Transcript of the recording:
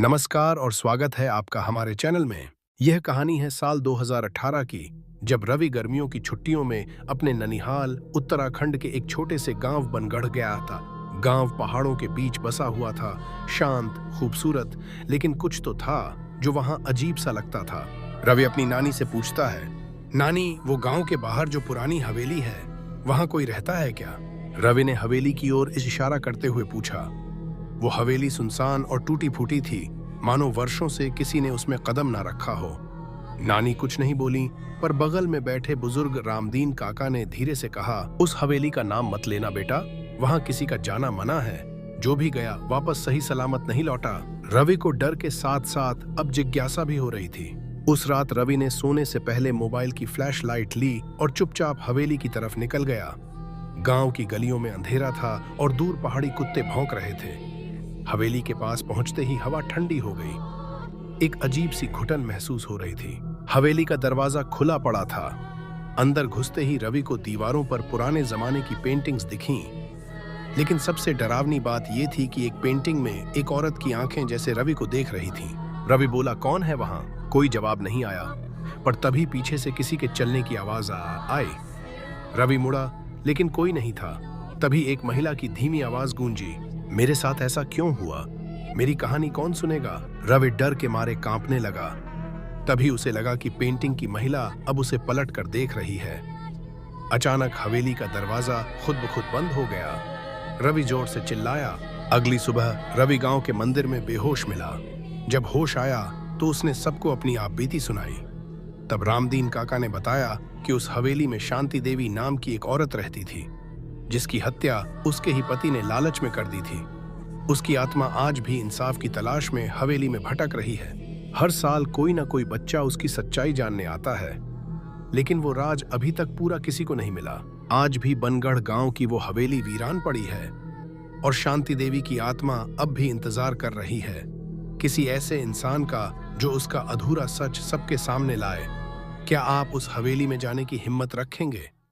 नमस्कार और स्वागत है आपका हमारे चैनल में। यह कहानी है साल 2018 की, जब रवि गर्मियों की छुट्टियों में अपने ननिहाल उत्तराखंड के एक छोटे से गांव बनगढ़ गया था। गांव पहाड़ों के बीच बसा हुआ था, शांत, खूबसूरत, लेकिन कुछ तो था जो वहां अजीब सा लगता था। रवि अपनी नानी से पूछता है, नानी, वो गांव के बाहर जो पुरानी हवेली है, वहां कोई रहता है क्या? रवि ने हवेली की ओर इशारा करते हुए पूछा। वो हवेली सुनसान और टूटी फूटी थी, मानो वर्षों से किसी ने उसमें कदम ना रखा हो। नानी कुछ नहीं बोली, पर बगल में बैठे बुजुर्ग रामदीन काका ने धीरे से कहा, उस हवेली का नाम मत लेना बेटा, वहां किसी का जाना मना है। जो भी गया वापस सही सलामत नहीं लौटा। रवि को डर के साथ साथ अब जिज्ञासा भी हो रही थी। उस रात रवि ने सोने से पहले मोबाइल की फ्लैश लाइट ली और चुपचाप हवेली की तरफ निकल गया। गांव की गलियों में अंधेरा था और दूर पहाड़ी कुत्ते भौंक रहे थे। हवेली के पास पहुंचते ही हवा ठंडी हो गई। एक अजीब सी घुटन महसूस हो रही थी। हवेली का दरवाजा खुला पड़ा था। अंदर घुसते ही रवि को दीवारों पर पुराने जमाने की पेंटिंग्स दिखीं। लेकिन सबसे डरावनी बात यह थी कि एक पेंटिंग में एक औरत की आंखें जैसे रवि को देख रही थीं। रवि बोला, कौन है वहां? कोई जवाब नहीं आया, पर तभी पीछे से किसी के चलने की आवाज आई। रवि मुड़ा, लेकिन कोई नहीं था। तभी एक महिला की धीमी आवाज गूंजी, मेरे साथ ऐसा क्यों हुआ? मेरी कहानी कौन सुनेगा? रवि डर के मारे कांपने लगा। तभी उसे लगा कि पेंटिंग की महिला अब उसे पलट कर देख रही है। अचानक हवेली का दरवाजा खुद ब खुद बंद हो गया। रवि जोर से चिल्लाया। अगली सुबह रवि गांव के मंदिर में बेहोश मिला। जब होश आया तो उसने सबको अपनी आपबीती सुनाई। तब रामदीन काका ने बताया कि उस हवेली में शांति देवी नाम की एक औरत रहती थी, जिसकी हत्या उसके ही पति ने लालच में कर दी थी। उसकी आत्मा आज भी इंसाफ की तलाश में हवेली में भटक रही है। हर साल कोई ना कोई बच्चा उसकी सच्चाई जानने आता है, लेकिन वो राज अभी तक पूरा किसी को नहीं मिला। आज भी बनगढ़ गांव की वो हवेली वीरान पड़ी है और शांति देवी की आत्मा अब भी इंतजार कर रही है, किसी ऐसे इंसान का जो उसका अधूरा सच सबके सामने लाए। क्या आप उस हवेली में जाने की हिम्मत रखेंगे?